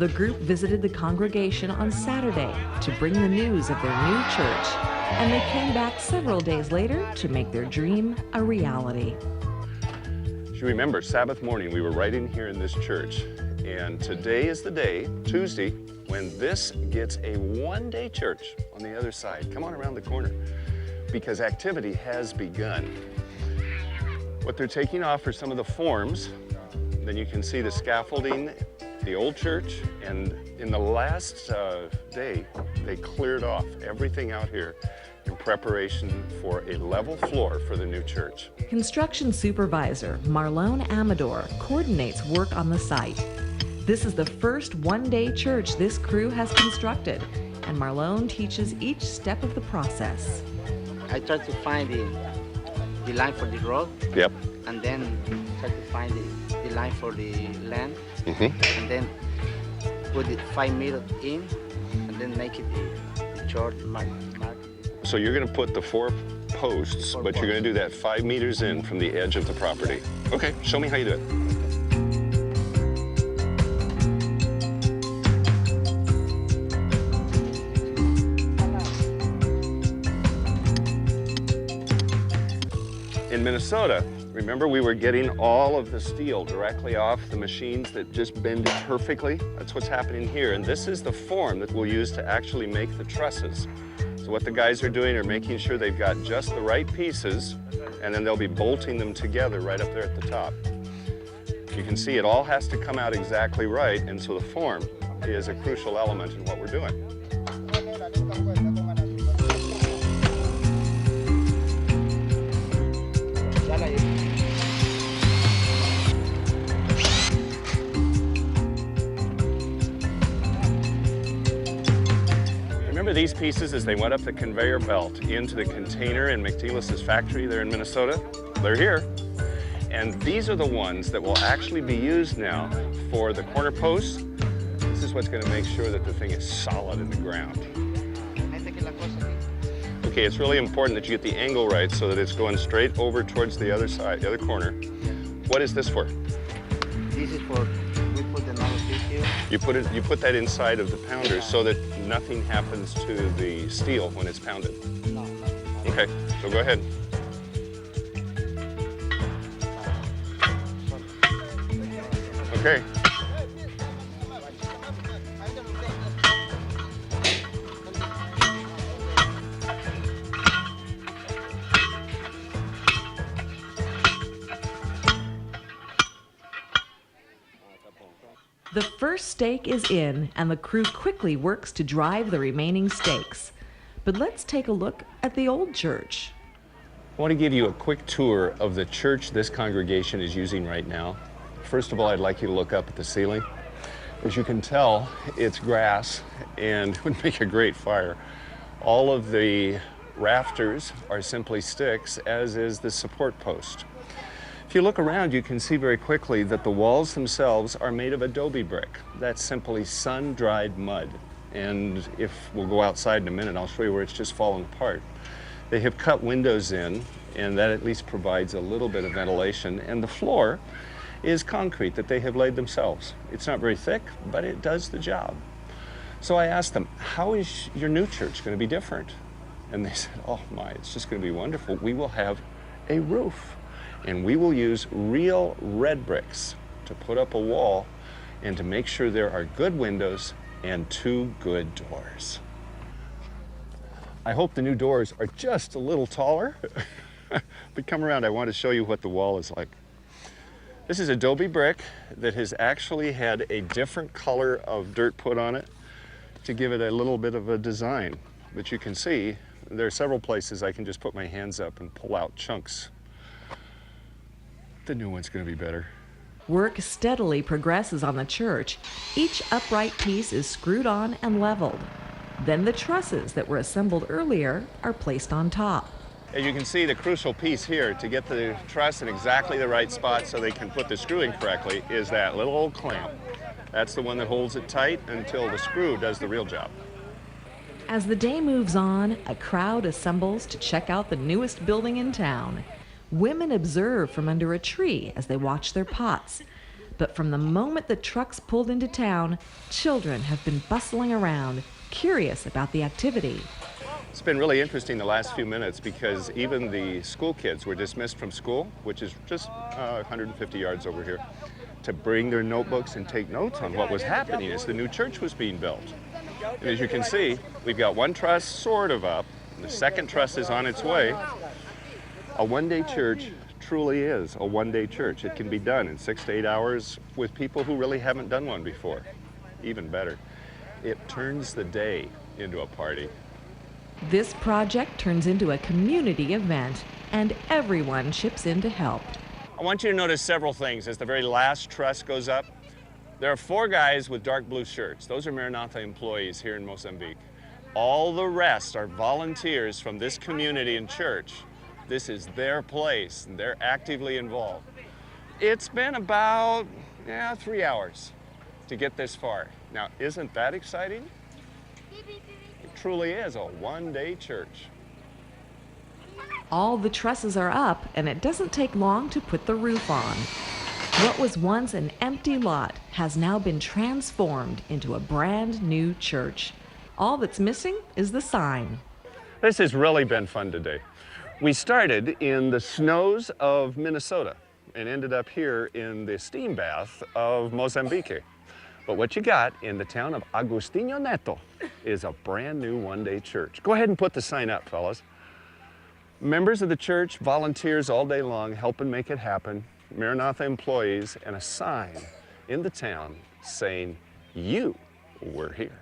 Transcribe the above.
The group visited the congregation on Saturday to bring the news of their new church, and they came back several days later to make their dream a reality. You remember, Sabbath morning, we were right in here in this church, and today is the day, Tuesday, when this gets a one-day church on the other side. Come on around the corner, because activity has begun. What they're taking off are some of the forms. Then you can see the scaffolding, the old church, and in the last day, they cleared off everything out here in preparation for a level floor for the new church. Construction supervisor Marlone Amador coordinates work on the site. This is the first one-day church this crew has constructed, and Marlone teaches each step of the process. I try to find the line for the road. Yep. And then try to find the line for the land. Mm-hmm. And then put it 5 meters in, and then make it the church mark. So you're going to put the four posts, but you're going to do that 5 meters in from the edge of the property. Okay, show me how you do it. In Minnesota, remember we were getting all of the steel directly off the machines that just bend it perfectly? That's what's happening here, and this is the form that we'll use to actually make the trusses. So what the guys are doing are making sure they've got just the right pieces, and then they'll be bolting them together right up there at the top. You can see it all has to come out exactly right, and so the form is a crucial element in what we're doing. Remember these pieces as they went up the conveyor belt into the container in McTelis's factory there in Minnesota? They're here. And these are the ones that will actually be used now for the corner posts. This is what's going to make sure that the thing is solid in the ground. Okay, it's really important that you get the angle right so that it's going straight over towards the other side, the other corner. What is this for? This is for, we put another piece here. You put that inside of the pounder so that nothing happens to the steel when it's pounded. No. Okay, so go ahead. Okay. The first stake is in, and the crew quickly works to drive the remaining stakes. But let's take a look at the old church. I want to give you a quick tour of the church this congregation is using right now. First of all, I'd like you to look up at the ceiling. As you can tell, it's grass and it would make a great fire. All of the rafters are simply sticks, as is the support post. If you look around, you can see very quickly that the walls themselves are made of adobe brick. That's simply sun-dried mud. And if we'll go outside in a minute, I'll show you where it's just fallen apart. They have cut windows in, and that at least provides a little bit of ventilation. And the floor is concrete that they have laid themselves. It's not very thick, but it does the job. So I asked them, how is your new church going to be different? And they said, oh my, it's just going to be wonderful. We will have a roof. And we will use real red bricks to put up a wall and to make sure there are good windows and 2 good doors. I hope the new doors are just a little taller, but come around, I want to show you what the wall is like. This is adobe brick that has actually had a different color of dirt put on it to give it a little bit of a design. But you can see there are several places I can just put my hands up and pull out chunks. The new one's going to be better. Work steadily progresses on the church. Each upright piece is screwed on and leveled. Then the trusses that were assembled earlier are placed on top. As you can see, the crucial piece here to get the truss in exactly the right spot so they can put the screw in correctly is that little old clamp. That's the one that holds it tight until the screw does the real job. As the day moves on, a crowd assembles to check out the newest building in town. Women observe from under a tree as they watch their pots. But from the moment the trucks pulled into town, children have been bustling around, curious about the activity. It's been really interesting the last few minutes because even the school kids were dismissed from school, which is just 150 yards over here, to bring their notebooks and take notes on what was happening as the new church was being built. And as you can see, we've got one truss sort of up, and the second truss is on its way. A one-day church truly is a one-day church. It can be done in 6 to 8 hours with people who really haven't done one before. Even better, it turns the day into a party. This project turns into a community event, and everyone chips in to help. I want you to notice several things as the very last truss goes up. There are 4 guys with dark blue shirts. Those are Maranatha employees here in Mozambique. All the rest are volunteers from this community and church. This is their place, and they're actively involved. It's been about 3 hours to get this far. Now, isn't that exciting? It truly is a one-day church. All the trusses are up, and it doesn't take long to put the roof on. What was once an empty lot has now been transformed into a brand new church. All that's missing is the sign. This has really been fun today. We started in the snows of Minnesota and ended up here in the steam bath of Mozambique. But what you got in the town of Agostinho Neto is a brand new one-day church. Go ahead and put the sign up, fellas. Members of the church, volunteers all day long, helping make it happen, Maranatha employees, and a sign in the town saying, "You were here."